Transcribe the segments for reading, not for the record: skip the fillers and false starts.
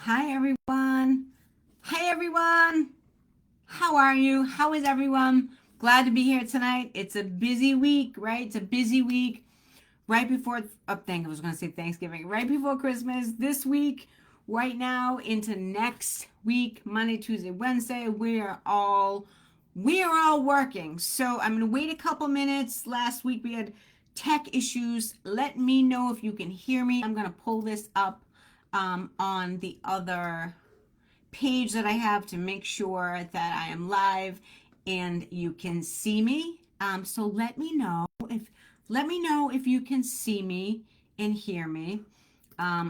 Hi, everyone. Hi, everyone. How are you? How is everyone? Glad to be here tonight. It's a busy week, right? It's a busy week right before, I was going to say Thanksgiving, right before Christmas. This week, right now, into next week, Monday, Tuesday, Wednesday, we are all working. So I'm going to wait a couple minutes. Last week we had tech issues. Let me know if you can hear me. I'm going to pull this up on the other page that I have to make sure that I am live and you can see me. So let me know if you can see me and hear me.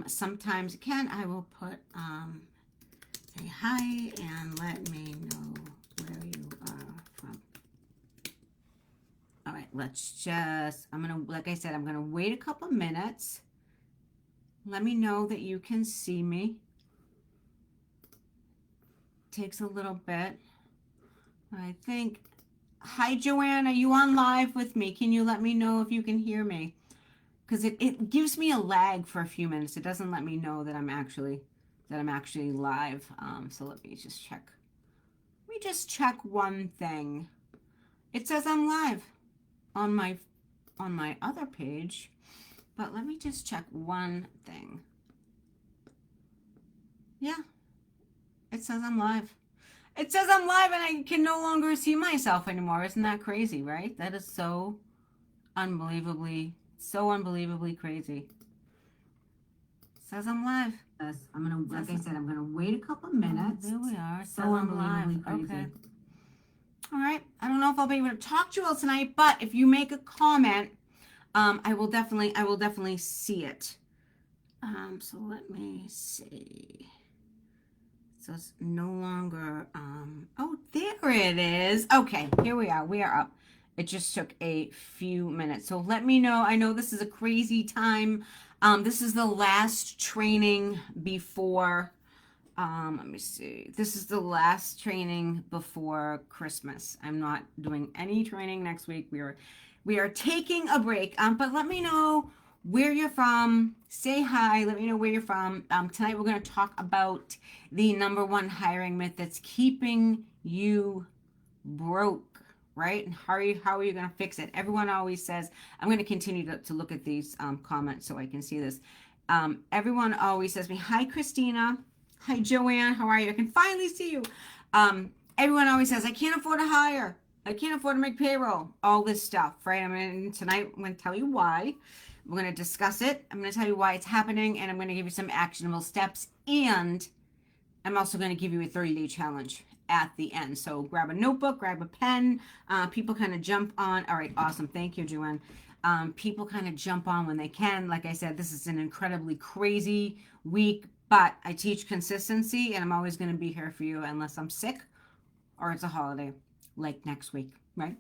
Sometimes again I will put say hi and let me know where you are from. All right, I'm gonna, like I said, I'm gonna wait a couple minutes. Let me know that you can see me. Takes a little bit. I think. Hi, Joanne. Are you on live with me? Can you let me know if you can hear me? Because it gives me a lag for a few minutes. It doesn't let me know that I'm actually live. So let me just check. Let me just check one thing. It says I'm live on my other page, but let me just check one thing. Yeah, it says I'm live. It says I'm live and I can no longer see myself anymore. Isn't that crazy, right? That is so unbelievably crazy. It says I'm live. Yes, like I said, I'm gonna wait a couple minutes. There we are. So unbelievably crazy. Okay. All right. I don't know if I'll be able to talk to you all tonight, but if you make a comment, I will definitely see it. So let me see. So it's no longer, oh, there it is. Okay, here we are. We are up. It just took a few minutes. So let me know. I know this is a crazy time. This is the last training before, let me see. This is the last training before Christmas. I'm not doing any training next week. We are taking a break. But let me know where you're from. Say hi. Let me know where you're from. Tonight we're going to talk about the number one hiring myth that's keeping you broke, right? And how are you going to fix it? Everyone always says, I'm going to continue to look at these comments so I can see this. Everyone always says me, hi, Christina. Hi, Joanne. How are you? I can finally see you. Everyone always says, I can't afford to hire. I can't afford to make payroll. All this stuff, right? Tonight I'm going to tell you why. We're going to discuss it. I'm going to tell you why it's happening, and I'm going to give you some actionable steps. And I'm also going to give you a 30-day challenge at the end. So grab a notebook, grab a pen. People kind of jump on. All right, awesome. Thank you, Joanne. People kind of jump on when they can. Like I said, this is an incredibly crazy week, but I teach consistency, and I'm always going to be here for you unless I'm sick or it's a holiday, like next week, right?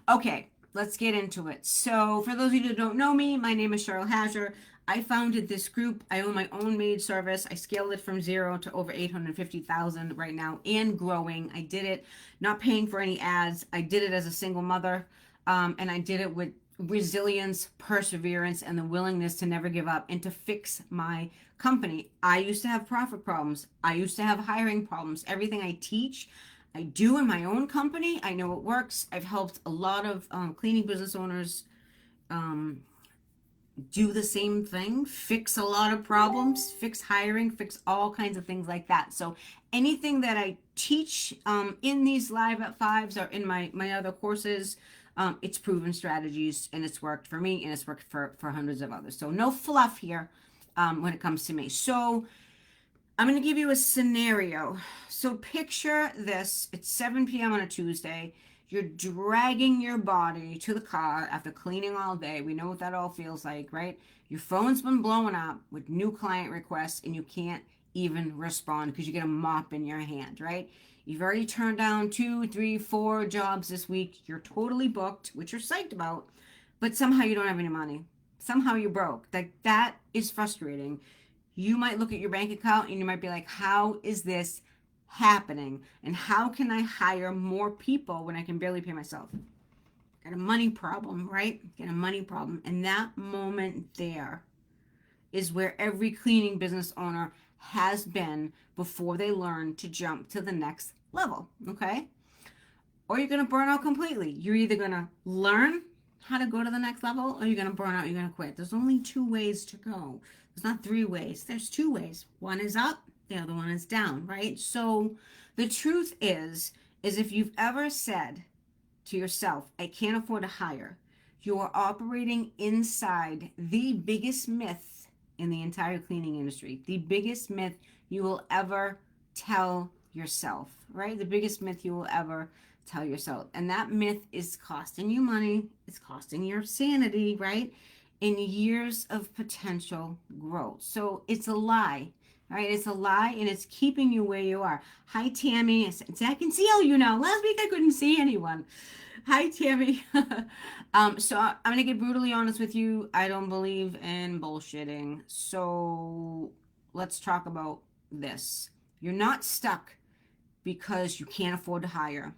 Okay, let's get into it. So, for those of you that don't know me, my name is Cheryl Hasher. I founded this group. I own my own maid service. I scaled it from zero to over 850,000 right now and growing. I did it not paying for any ads. I did it as a single mother, and I did it with resilience, perseverance, and the willingness to never give up and to fix my company. I used to have profit problems. I used to have hiring problems. Everything I teach, I do in my own company. I know it works. I've helped a lot of cleaning business owners um, do the same thing, fix a lot of problems, fix hiring, fix all kinds of things like that. So anything that I teach in these live at fives or in my other courses, it's proven strategies and it's worked for me and it's worked for hundreds of others. So no fluff here when it comes to me. So I'm going to give you a scenario. So picture this. It's 7 p.m. on a Tuesday. You're dragging your body to the car after cleaning all day. We know what that all feels like, right? Your phone's been blowing up with new client requests and you can't even respond because you get a mop in your hand, right? You've already turned down 2, 3, 4 jobs this week. You're totally booked, which you're psyched about, but somehow you don't have any money. Somehow you're broke. That is frustrating. You might look at your bank account and you might be like, how is this happening? And how can I hire more people when I can barely pay myself? Got a money problem, right? Got a money problem. And that moment there is where every cleaning business owner has been before they learn to jump to the next level, okay? Or you're going to burn out completely. You're either going to learn how to go to the next level or you're going to burn out, you're going to quit. There's only two ways to go. There's not three ways. There's two ways. One is up, the other one is down, right? So the truth is if you've ever said to yourself, I can't afford to hire, you are operating inside the biggest myth in the entire cleaning industry, the biggest myth you will ever tell yourself, right? The biggest myth you will ever tell yourself. And that myth is costing you money, it's costing your sanity, right? In years of potential growth. So it's a lie. Right, it's a lie and it's keeping you where you are. Hi, Tammy. I can see all you now. Last week I couldn't see anyone. Hi, Tammy. So I'm going to get brutally honest with you. I don't believe in bullshitting. So let's talk about this. You're not stuck because you can't afford to hire.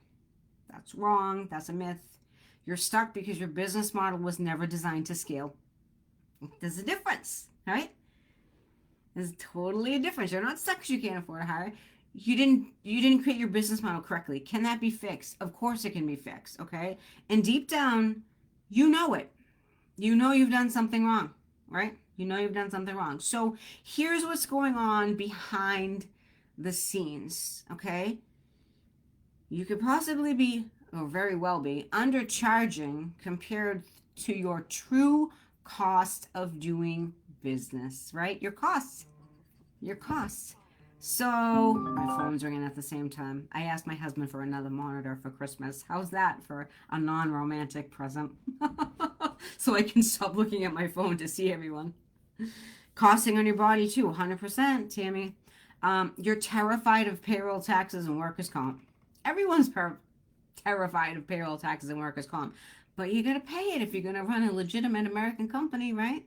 That's wrong. That's a myth. You're stuck because your business model was never designed to scale. There's a difference, right? There's totally a difference. You're not stuck because you can't afford to hire. You didn't create your business model correctly. Can that be fixed? Of course it can be fixed, okay? And deep down, you know it. You know you've done something wrong, right? You know you've done something wrong. So here's what's going on behind the scenes, okay? You could possibly be, or very well be, undercharging compared to your true cost of doing business, right? Your costs. So my phone's ringing at the same time. I asked my husband for another monitor for Christmas. How's that for a non-romantic present? So I can stop looking at my phone to see everyone. Costing on your body too, 100%, Tammy. You're terrified of payroll taxes and workers' comp. Everyone's terrified of payroll taxes and workers' comp. But you got to pay it if you're going to run a legitimate American company, right?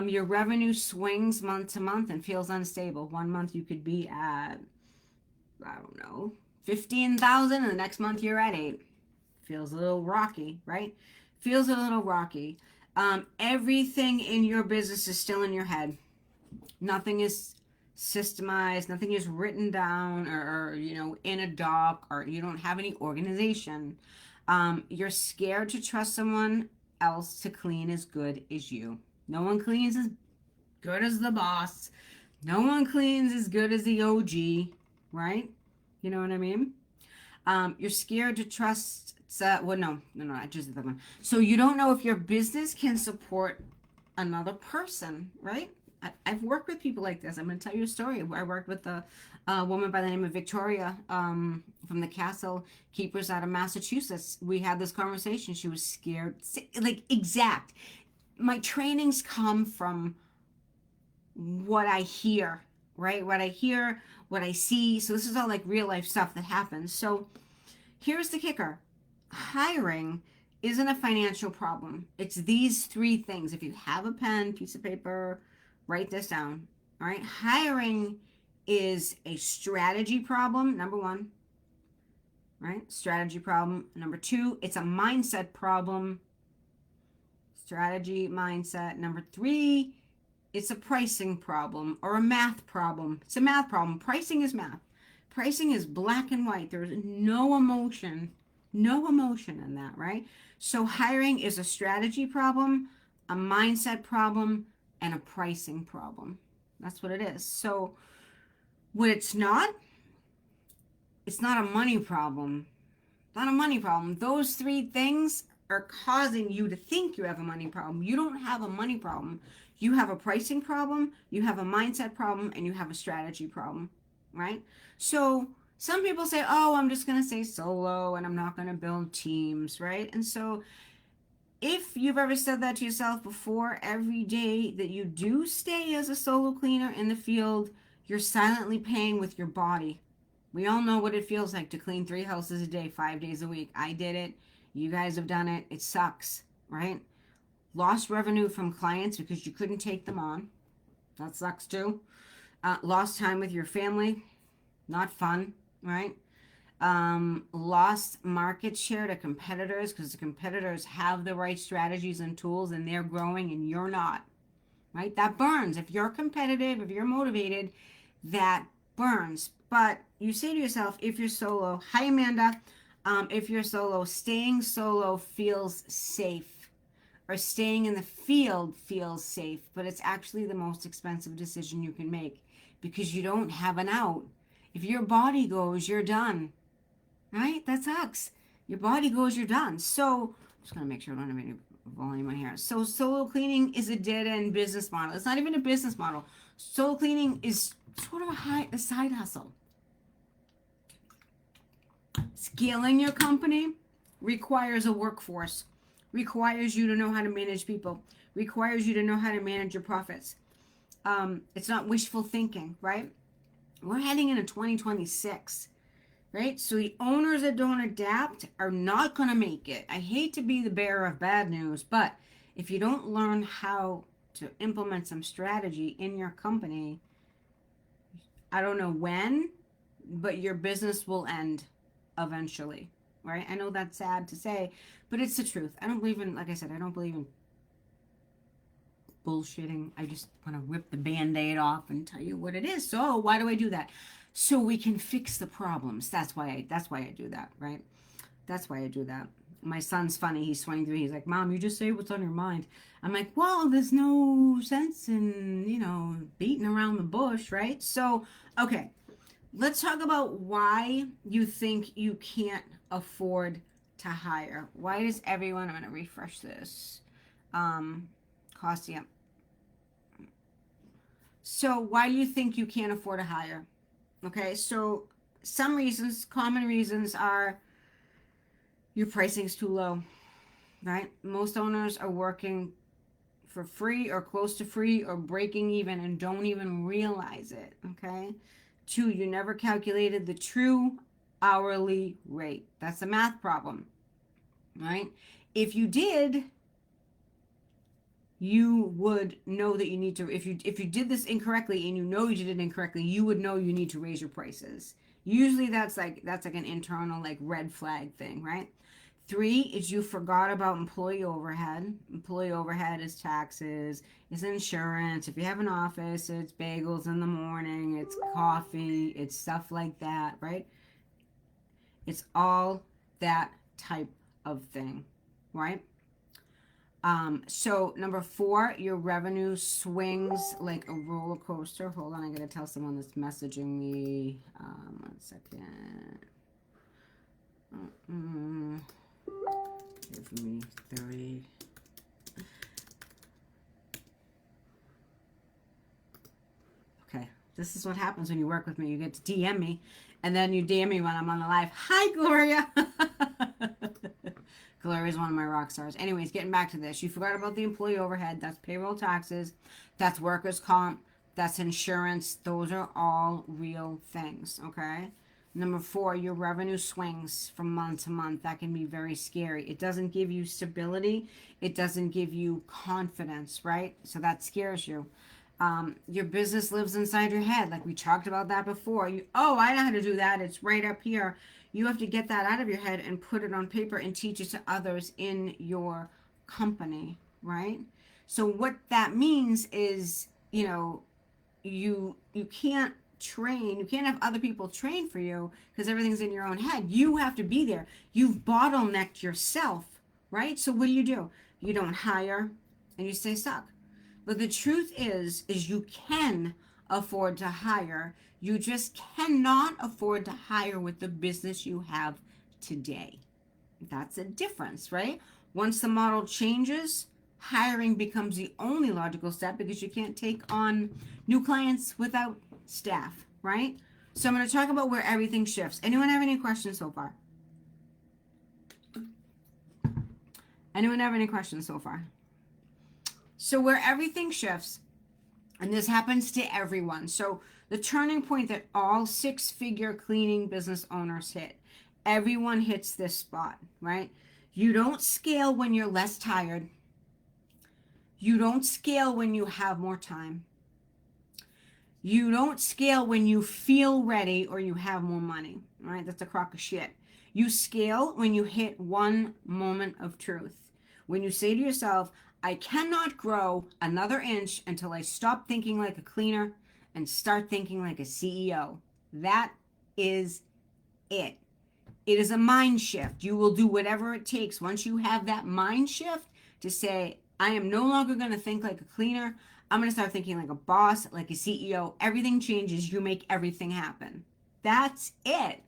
Your revenue swings month to month and feels unstable. One month you could be at, I don't know, 15,000, and the next month you're at 8. Feels a little rocky, right? Feels a little rocky. Everything in your business is still in your head. Nothing is systemized, nothing is written down or in a doc, or you don't have any organization. You're scared to trust someone else to clean as good as you. No one cleans as good as the boss. No one cleans as good as the OG, right? You know what I mean? You're scared to trust. No, I just did that one. So you don't know if your business can support another person, right? I've worked with people like this. I'm going to tell you a story. I worked with a woman by the name of Victoria from the Castle Keepers out of Massachusetts. We had this conversation. She was scared, like exact. My trainings come from what I hear, right? What I hear, what I see. So this is all like real life stuff that happens. So here's the kicker. Hiring isn't a financial problem. It's these three things. If you have a pen, piece of paper, write this down. All right. Hiring is a strategy problem, number one. Right? Strategy problem. Number two, it's a mindset problem. Strategy, mindset. Number three, it's a pricing problem or a math problem. It's a math problem. Pricing is math. Pricing is black and white. There's no emotion in that, right? So hiring is a strategy problem, a mindset problem, and a pricing problem. That's what it is. So what it's not a money problem. Not a money problem. Those three things are causing you to think you have a money problem. You don't have a money problem. You have a pricing problem, you have a mindset problem, and you have a strategy problem, right? So some people say, oh, I'm just going to stay solo and I'm not going to build teams, right? And so if you've ever said that to yourself before, every day that you do stay as a solo cleaner in the field, you're silently paying with your body. We all know what it feels like to clean 3 houses a day, 5 days a week. I did it. You guys have done it. It sucks, right? Lost revenue from clients because you couldn't take them on. That sucks too. Lost time with your family. Not fun, right? Lost market share to competitors because the competitors have the right strategies and tools and they're growing and you're not, right? That burns. If you're competitive, if you're motivated, that burns. But you say to yourself, if you're solo, hi Amanda, if you're solo, staying solo feels safe, or staying in the field feels safe, but it's actually the most expensive decision you can make because you don't have an out. If your body goes, you're done, right? That sucks. Your body goes, you're done. So I'm just gonna make sure I don't have any volume on here. So solo cleaning is a dead end business model. It's not even a business model. Solo cleaning is sort of a side hustle. Scaling your company requires a workforce, requires you to know how to manage people, requires you to know how to manage your profits. It's not wishful thinking, right? We're heading into 2026, right? So the owners that don't adapt are not going to make it. I hate to be the bearer of bad news, but if you don't learn how to implement some strategy in your company, I don't know when, but your business will end eventually, right? I know that's sad to say, but it's the truth. I don't believe in, like I said, I don't believe in bullshitting. I just want to rip the band-aid off and tell you what it is. So why do I do that? So we can fix the problems. That's why I do that, right? That's why I do that. My son's funny. He's 23. He's like, Mom, you just say what's on your mind. I'm like, well, there's no sense in, beating around the bush, right? So, okay, let's talk about why you think you can't afford to hire. Why does everyone, I'm going to refresh this, cost, yeah. So why do you think you can't afford to hire? Okay, so some reasons, common reasons are your pricing is too low, right? Most owners are working for free or close to free or breaking even and don't even realize it, okay? Two, you never calculated the true hourly rate. That's a math problem, right? If you did, you would know that you need to, if you did this incorrectly and you know you did it incorrectly, you would know you need to raise your prices. Usually that's like an internal like red flag thing, right? Three is you forgot about employee overhead. Employee overhead is taxes, is insurance. If you have an office, it's bagels in the morning, it's coffee, it's stuff like that, right? It's all that type of thing, right? So number four, your revenue swings like a roller coaster. Hold on, I gotta tell someone that's messaging me. 1 second. Give me 30. Okay, this is what happens when you work with me. You get to DM me, and then you DM me when I'm on the live. Hi, Gloria. Gloria is one of my rock stars. Anyways, getting back to this. You forgot about the employee overhead. That's payroll taxes. That's workers' comp. That's insurance. Those are all real things, okay? Number four, your revenue swings from month to month. That can be very scary. It doesn't give you stability. It doesn't give you confidence, right? So that scares you. Your business lives inside your head. Like we talked about that before. I know how to do that. It's right up here. You have to get that out of your head and put it on paper and teach it to others in your company, right? So what that means is, you can't train, you can't have other people train for you because everything's in your own head. You have to be there. You've bottlenecked yourself, right? So what do? You don't hire and you stay stuck. But the truth is you can afford to hire. You just cannot afford to hire with the business you have today. That's a difference, right? Once the model changes, hiring becomes the only logical step because you can't take on new clients without staff, right? So I'm going to talk about where everything shifts. Anyone have any questions so far? Anyone have any questions so far? So where everything shifts, and this happens to everyone. So the turning point that all six-figure cleaning business owners hit, everyone hits this spot, right? You don't scale when you're less tired. You don't scale when you have more time. You don't scale when you feel ready or you have more money, right? That's a crock of shit. You scale when you hit one moment of truth. When you say to yourself, I cannot grow another inch until I stop thinking like a cleaner and start thinking like a CEO. That is it. It is a mind shift. You will do whatever it takes once you have that mind shift to say, I am no longer going to think like a cleaner. I'm going to start thinking like a boss, like a CEO. Everything changes. You make everything happen. That's it.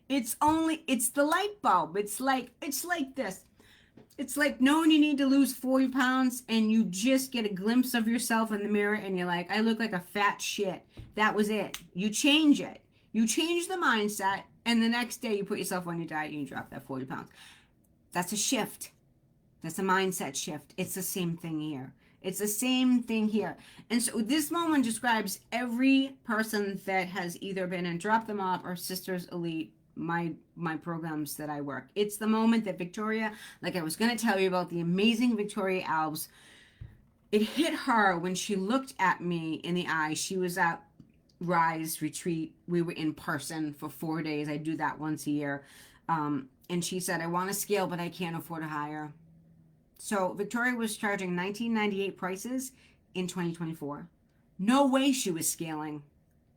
It's the light bulb. It's like this. It's like knowing you need to lose 40 pounds and you just get a glimpse of yourself in the mirror and you're like, I look like a fat shit. That was it. You change it. You change the mindset, and the next day you put yourself on your diet and you drop that 40 pounds. That's a shift. That's a mindset shift. It's the same thing here. It's the same thing here. And so this moment describes every person that has either been in Drop Them Off or Sisters Elite, my programs that I work. It's the moment that Victoria, like I was going to tell you about the amazing Victoria Alves, it hit her when she looked at me in the eye. She was at Rise Retreat. We were in person for 4 days. I do that once a year. And she said, I want to scale, but I can't afford to hire. So Victoria was charging $19.98 prices in 2024. No way she was scaling.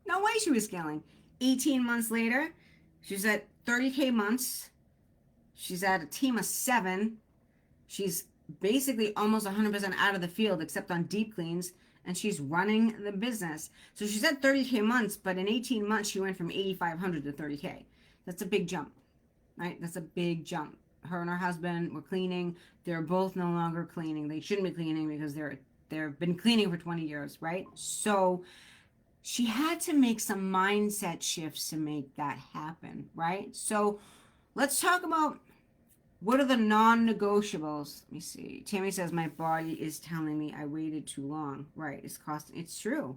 No way she was scaling. 18 months later, she's at 30K months. She's at a team of 7. She's basically almost 100% out of the field except on deep cleans, and she's running the business. So she's at 30K months, but in 18 months she went from 8,500 to 30K. That's a big jump, right? That's a big jump. Her and her husband were cleaning. They're both no longer cleaning. They shouldn't be cleaning because they've been cleaning for 20 years, right? So she had to make some mindset shifts to make that happen, right? So let's talk about what are the non-negotiables. Let me see. Tammy says my body is telling me I waited too long. Right? It's true.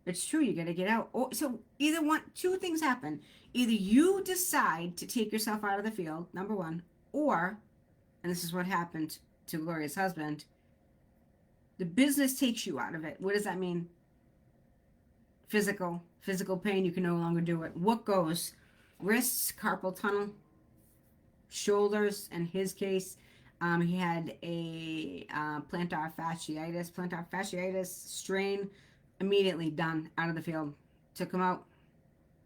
It's true. You got to get out. So either two things happen. Either you decide to take yourself out of the field, number one, or, and this is what happened to Gloria's husband, the business takes you out of it. What does that mean? Physical pain. You can no longer do it. What goes? Wrists, carpal tunnel, shoulders. In his case, he had a plantar fasciitis strain. Immediately done, out of the field. Took him out.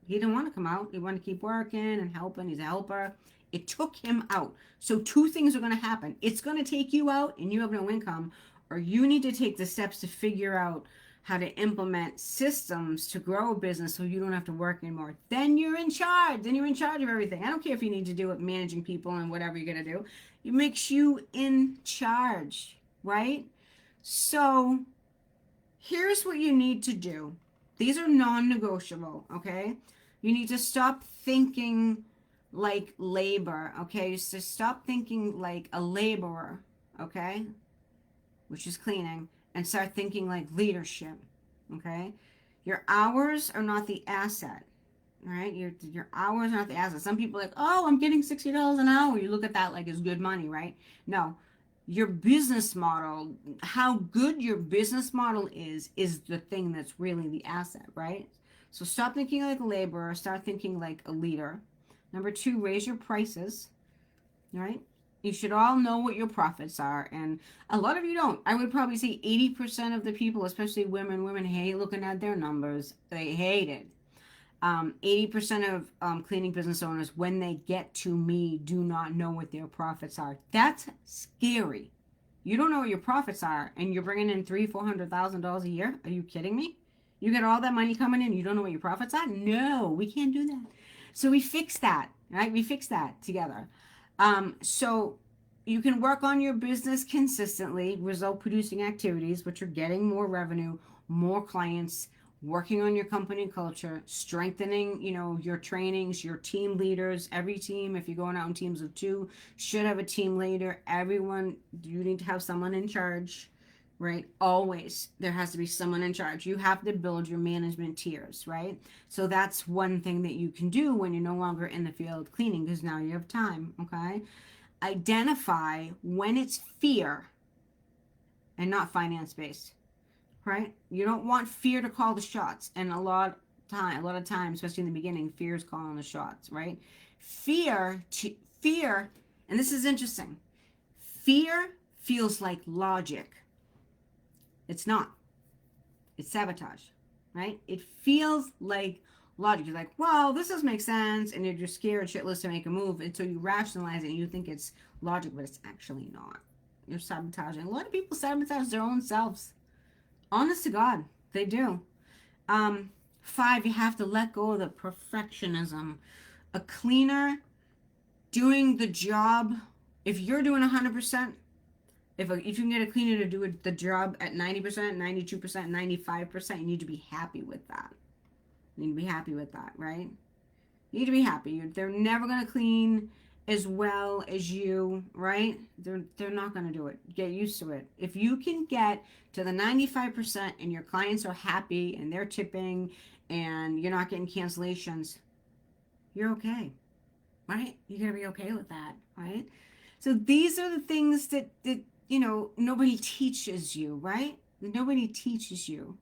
He didn't want to come out. He wanted to keep working and helping. He's a helper. It took him out. So two things are going to happen. It's going to take you out and you have no income, or you need to take the steps to figure out how to implement systems to grow a business so you don't have to work anymore. Then you're in charge. Then you're in charge of everything. I don't care if you need to do it managing people and whatever you're going to do. It makes you in charge, right? So here's what you need to do. These are non-negotiable, okay? You need to stop thinking like labor, okay? So stop thinking like a laborer, okay? Which is cleaning, and start thinking like leadership, okay? Your hours are not the asset, right? Your hours are not the asset. Some people are like, oh, I'm getting $60 an hour. You look at that like it's good money, right? No. Your business model, how good your business model is the thing that's really the asset, right? So stop thinking like a laborer, start thinking like a leader. Number 2, raise your prices, right? You should all know what your profits are, and a lot of you don't. I would probably say 80% of the people, especially women hate looking at their numbers. They hate it. 80% of cleaning business owners, when they get to me, do not know what their profits are. That's scary. You don't know what your profits are, and you're bringing in $300,000-$400,000 a year. Are you kidding me? You get all that money coming in, you don't know what your profits are? No, we can't do that. So we fix that, right? We fix that together. So you can work on your business consistently, result producing activities, which are getting more revenue, more clients, working on your company culture, strengthening, your trainings, your team leaders. Every team, if you're going out in teams of 2, should have a team leader. Everyone, you need to have someone in charge, right? Always. There has to be someone in charge. You have to build your management tiers, right? So that's one thing that you can do when you're no longer in the field cleaning, because now you have time, okay? Identify when it's fear and not finance-based. Right? You don't want fear to call the shots. And a lot of times, especially in the beginning, fear is calling the shots, right? Fear, and this is interesting. Fear feels like logic. It's not. It's sabotage. right? It feels like logic. You're like, well, this doesn't make sense, and you're just scared shitless to make a move until you rationalize it and you think it's logic, but it's actually not. You're sabotaging. A lot of people sabotage their own selves. Honest to God, they do. Um, 5, you have to let go of the perfectionism. A cleaner doing the job, if you're doing 100%, if you can get a cleaner to do the job at 90%, 92%, 95%, you need to be happy with that. You need to be happy with that, right? You need to be happy. They're never going to clean as well as you, right? They're not going to do it. Get used to it. If you can get to the 95% and your clients are happy and they're tipping and you're not getting cancellations, you're okay, right? You got to be okay with that, right? So these are the things that nobody teaches you, right? Nobody teaches you.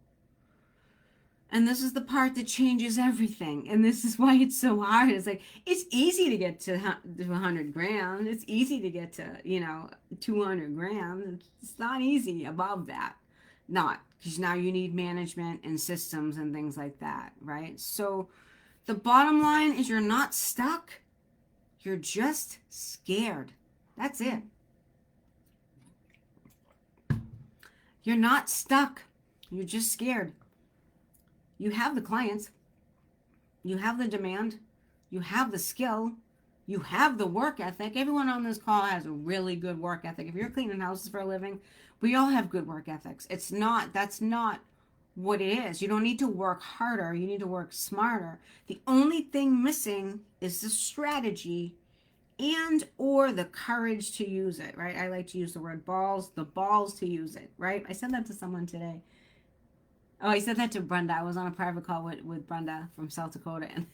And this is the part that changes everything. And this is why it's so hard. It's like, it's easy to get to 100 grams. It's easy to get to, 200 grams. It's not easy above that. Not, because now you need management and systems and things like that, right? So the bottom line is you're not stuck. You're just scared. That's it. You're not stuck. You're just scared. You have the clients, you have the demand, you have the skill, you have the work ethic. Everyone on this call has a really good work ethic. If you're cleaning houses for a living, we all have good work ethics. That's not what it is. You don't need to work harder, you need to work smarter. The only thing missing is the strategy and or the courage to use it, right? I like to use the word balls, the balls to use it, right? I said that to someone today. Oh, I said that to Brenda. I was on a private call with Brenda from South Dakota, and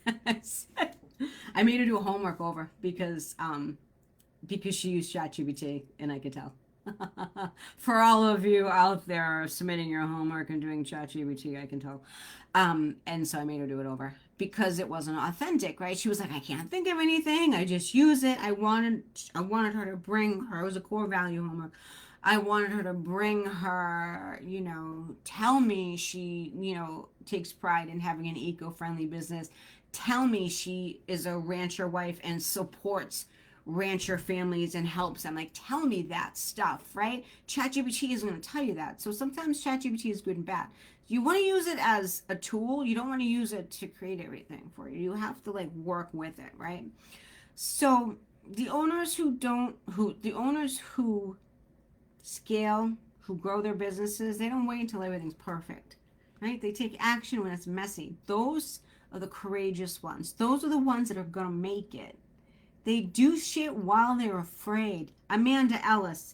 I made her do a homework over because she used ChatGPT, and I could tell. For all of you out there submitting your homework and doing ChatGPT, I can tell. And so I made her do it over because it wasn't authentic, right? She was like, I can't think of anything. I just use it. I wanted her to bring her. It was a core value homework. I wanted her to bring her, tell me she, takes pride in having an eco-friendly business. Tell me she is a rancher wife and supports rancher families and helps them. Like, tell me that stuff, right? ChatGPT isn't going to tell you that. So sometimes ChatGPT is good and bad. You want to use it as a tool. You don't want to use it to create everything for you. You have to work with it, right? So the owners who scale, who grow their businesses, they don't wait until everything's perfect, right? They take action when it's messy. Those are the courageous ones. Those are the ones that are going to make it. They do shit while they're afraid. Amanda Ellis,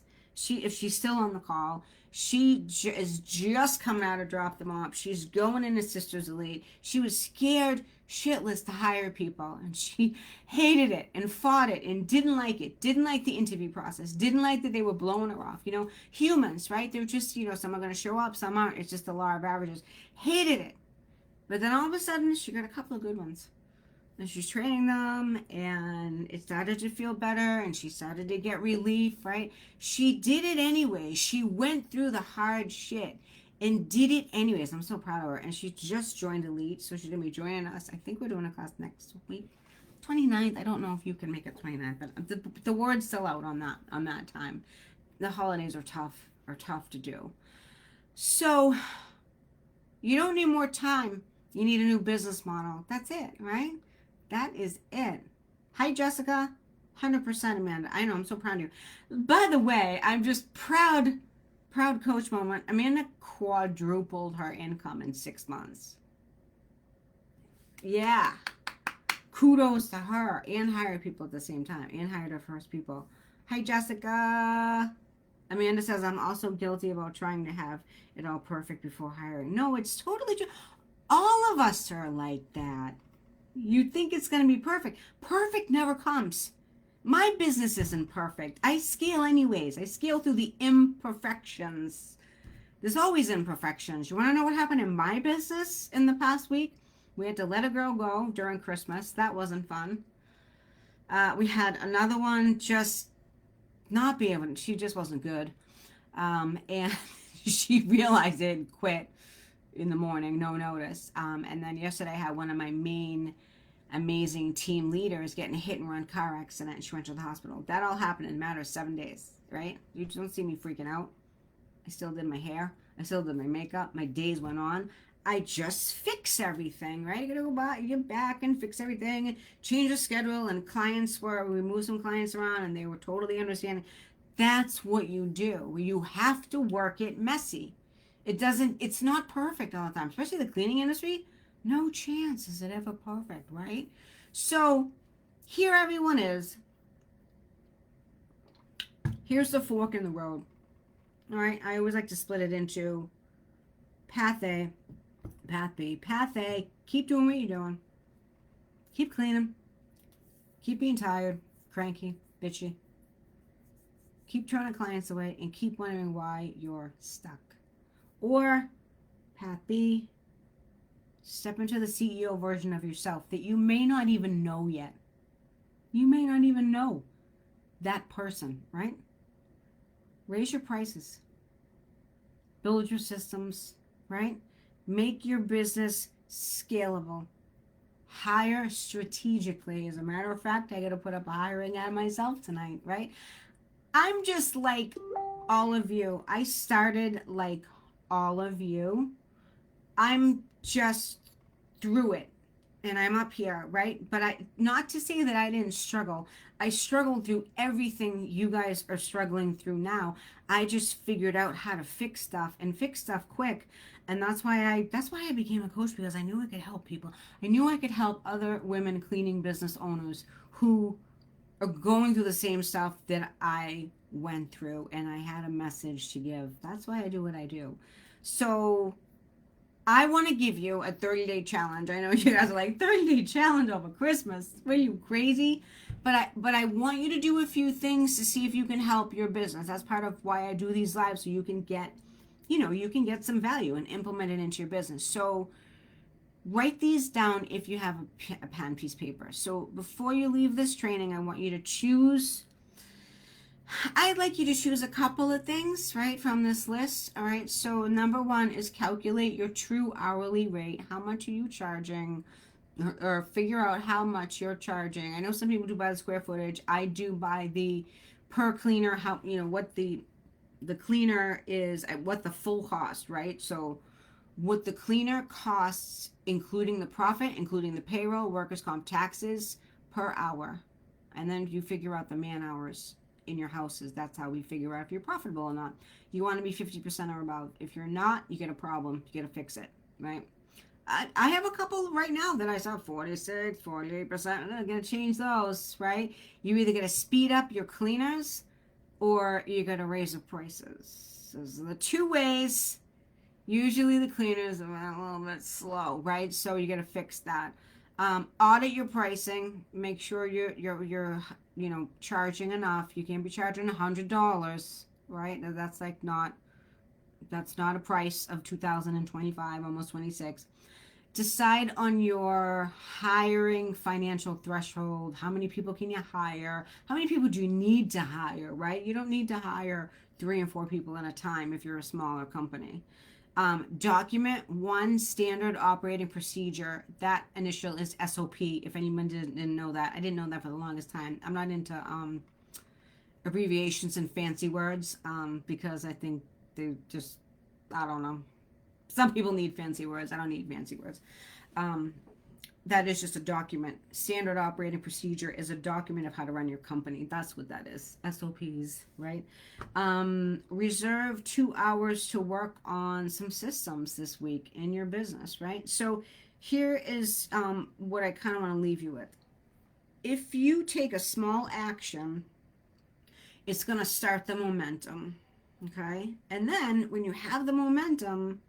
if she's still on the call, she is just coming out of Drop Them Off. She's going into Sisters Elite. She was scared shitless to hire people, and she hated it and fought it and didn't like it. Didn't like the interview process. Didn't like that they were blowing her off. Humans, right? They're just, some are going to show up, some aren't. It's just the law of averages. Hated it. But then all of a sudden, she got a couple of good ones. And she's training them, and it started to feel better, and she started to get relief, right? She did it anyway. She went through the hard shit and did it anyways. I'm so proud of her. And she just joined Elite, so she's going to be joining us. I think we're doing a class next week. 29th. I don't know if you can make it 29th, but the word's still out on that time. The holidays are tough to do. So you don't need more time. You need a new business model. That's it, right? That is it. Hi, Jessica. 100% Amanda. I know, I'm so proud of you. By the way, I'm just proud coach moment. Amanda quadrupled her income in 6 months. Yeah. Kudos to her. And hired people at the same time. And hired her first people. Hi, Jessica. Amanda says, I'm also guilty about trying to have it all perfect before hiring. No, it's totally true. All of us are like that. You think it's going to be perfect. Perfect never comes. My business isn't perfect. I scale anyways. I scale through the imperfections. There's always imperfections. You want to know what happened in my business in the past week? We had to let a girl go during Christmas. That wasn't fun. We had another one just not be able to, she just wasn't good. And she realized it and quit. in the morning, no notice. And then yesterday I had one of my main amazing team leaders get in a hit and run car accident and she went to the hospital. That all happened in a matter of 7 days, right? You don't see me freaking out. I still did my hair. I still did my makeup. My days went on. I just fix everything, right? You gotta go back, you get back and fix everything and change the schedule. And clients we moved some clients around and they were totally understanding. That's what you do. You have to work it messy. It's not perfect all the time, especially the cleaning industry. No chance is it ever perfect, right? So here everyone is. Here's the fork in the road. All right, I always like to split it into path A, path B. Path A, keep doing what you're doing. Keep cleaning. Keep being tired, cranky, bitchy. Keep turning clients away and keep wondering why you're stuck. Or path B, step into the CEO version of yourself that you may not even know yet. You may not even know that person, right? Raise your prices. Build your systems, right? Make your business scalable. Hire strategically. As a matter of fact, I got to put up a hiring ad myself tonight, right? I'm just like all of you. I started like all of you. I'm just through it and I'm up here, right? But not to say that I didn't struggle. I struggled through everything you guys are struggling through now. I just figured out how to fix stuff and fix stuff quick. And that's why I became a coach, because I knew I could help people. I knew I could help other women cleaning business owners who are going through the same stuff that I went through, and I had a message to give. That's why I do what I do. So I want to give you a 30-day challenge. I know you guys are like, 30-day challenge over Christmas. What are you, crazy? But I want you to do a few things to see if you can help your business. That's part of why I do these lives, so you can get, you can get some value and implement it into your business. So write these down if you have a pen, piece of paper. So before you leave this training, I want you to choose. I'd like you to choose a couple of things, right, from this list. All right. So number one is calculate your true hourly rate. How much are you charging? Or figure out how much you're charging. I know some people do by the square footage. I do by the per cleaner, how, what the cleaner is, what the full cost, right? So what the cleaner costs, including the profit, including the payroll, workers' comp, taxes per hour. And then you figure out the man hours in your houses. That's how we figure out if you're profitable or not. You want to be 50% or above. If you're not, you get a problem. You got to fix it, right? I have a couple right now that I saw 46, 48%. I'm going to change those, right? You either going to speed up your cleaners or you're going to raise the prices. Those are the two ways. Usually the cleaners are a little bit slow, right? So you got to fix that. Audit your pricing. Make sure you're charging enough. You can't be charging $100, right? That's not a price of 2025, almost 26. Decide on your hiring financial threshold. How many people can you hire? How many people do you need to hire, right? You don't need to hire 3 and 4 people at a time if you're a smaller company. Document one standard operating procedure. That initial is SOP. If anyone didn't know that, I didn't know that for the longest time. I'm not into abbreviations and fancy words because I think they just, I don't know. Some people need fancy words. I don't need fancy words. That is just a document. Standard operating procedure is a document of how to run your company. That's what that is. SOPs, right? Reserve 2 hours to work on some systems this week in your business, right? So here is what I kind of want to leave you with. If you take a small action, it's going to start the momentum, okay? And then when you have the momentum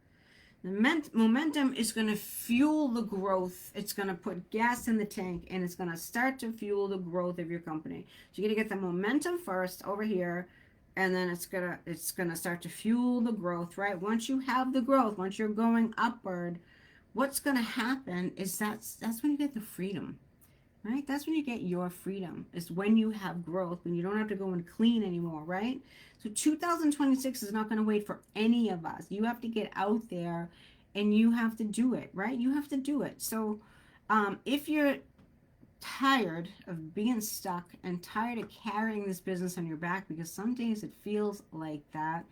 is going to fuel the growth. It's going to put gas in the tank, and it's going to start to fuel the growth of your company. So you're going to get the momentum first over here, and then it's going to start to fuel the growth, right? Once you have the growth, once you're going upward, what's going to happen is that's when you get the freedom, right? That's when you get your freedom. Is when you have growth, when you don't have to go and clean anymore, right? So 2026 is not going to wait for any of us. You have to get out there and you have to do it, right? You have to do it. So if you're tired of being stuck and tired of carrying this business on your back, because some days it feels like that,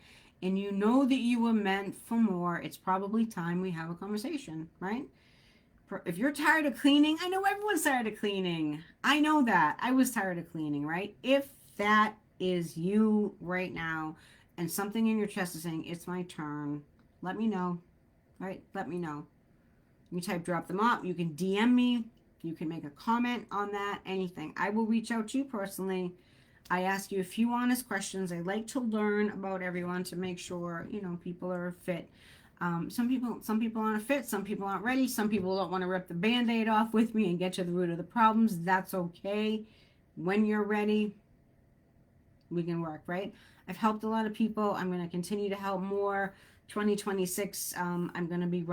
and you know that you were meant for more, it's probably time we have a conversation, right? If you're tired of cleaning, I know everyone's tired of cleaning. I know that. I was tired of cleaning, right? If that is you right now and something in your chest is saying, it's my turn, let me know, right? Let me know. You type drop them off. You can DM me. You can make a comment on that, anything. I will reach out to you personally. I ask you a few honest questions. I like to learn about everyone to make sure, people are fit. Some people aren't fit. Some people aren't ready. Some people don't want to rip the Band-Aid off with me and get to the root of the problems. That's okay. When you're ready, we can work, right? I've helped a lot of people. I'm going to continue to help more. 2026, I'm going to be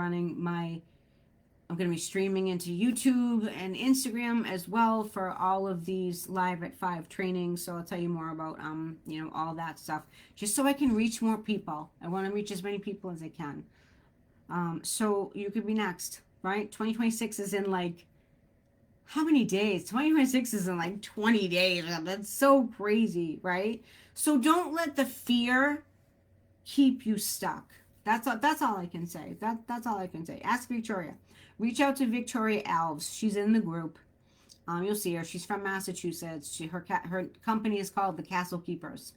streaming into YouTube and Instagram as well for all of these live at 5 trainings. So I'll tell you more about, all that stuff, just so I can reach more people. I want to reach as many people as I can. So you could be next, right? 2026 is in like, how many days? 2026 is in like 20 days. That's so crazy, right? So don't let the fear keep you stuck. That's all I can say. That's all I can say. Ask Victoria. Reach out to Victoria Alves. She's in the group. You'll see her. She's from Massachusetts. Her company is called the Castle Keepers,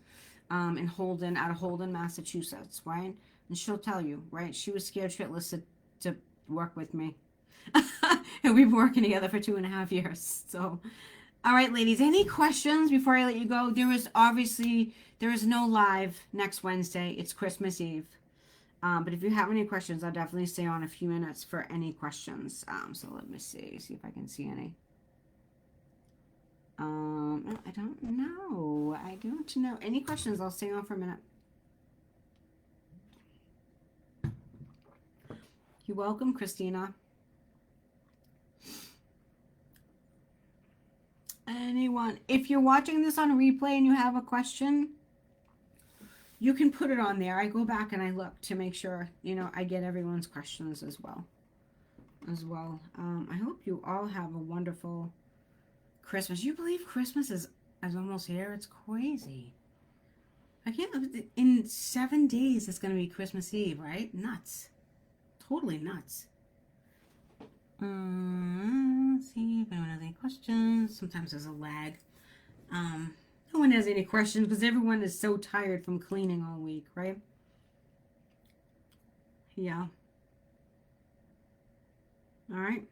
in Holden, out of Holden, Massachusetts, right? And she'll tell you, right? She was scared shitless to work with me. And we've been working together for 2.5 years. So, all right, ladies, any questions before I let you go? There is no live next Wednesday. It's Christmas Eve. But if you have any questions, I'll definitely stay on a few minutes for any questions. So let me see if I can see any. I don't know. Any questions? I'll stay on for a minute. You're welcome, Christina. Anyone? If you're watching this on replay and you have a question, you can put it on there. I go back and I look to make sure, I get everyone's questions as well. I hope you all have a wonderful Christmas. You believe Christmas is almost here? It's crazy. I can't believe in 7 days it's going to be Christmas Eve, right? Nuts. Totally nuts. Let's see if anyone has any questions. Sometimes there's a lag. No one has any questions because everyone is so tired from cleaning all week, right? Yeah. All right.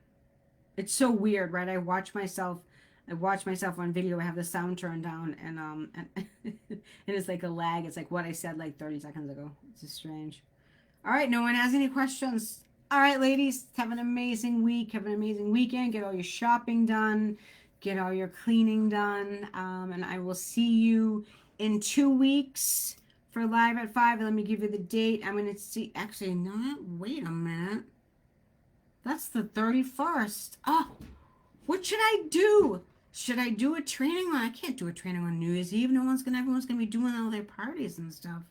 It's so weird, right? I watch myself on video. I have the sound turned down, and and it's like a lag. It's like what I said like 30 seconds ago. It's just strange. All right. No one has any questions. All right, ladies. Have an amazing week. Have an amazing weekend. Get all your shopping done. Get all your cleaning done, and I will see you in 2 weeks for live at 5. Let me give you the date. I'm going to see, actually, no, wait a minute. That's the 31st. Oh, what should I do? Should I do a training? I can't do a training on New Year's Eve. Everyone's going to be doing all their parties and stuff.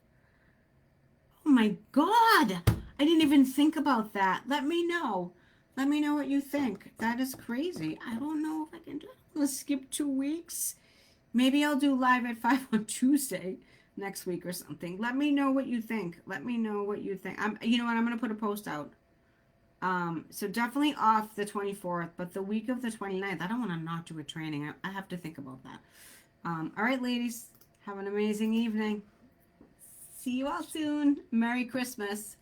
Oh my God. I didn't even think about that. Let me know. Let me know what you think. That is crazy. I don't know if I can do it. I'm going to skip 2 weeks. Maybe I'll do live at 5 on Tuesday next week or something. Let me know what you think. You know what? I'm going to put a post out. So definitely off the 24th, but the week of the 29th, I don't want to not do a training. I have to think about that. All right, ladies. Have an amazing evening. See you all soon. Merry Christmas.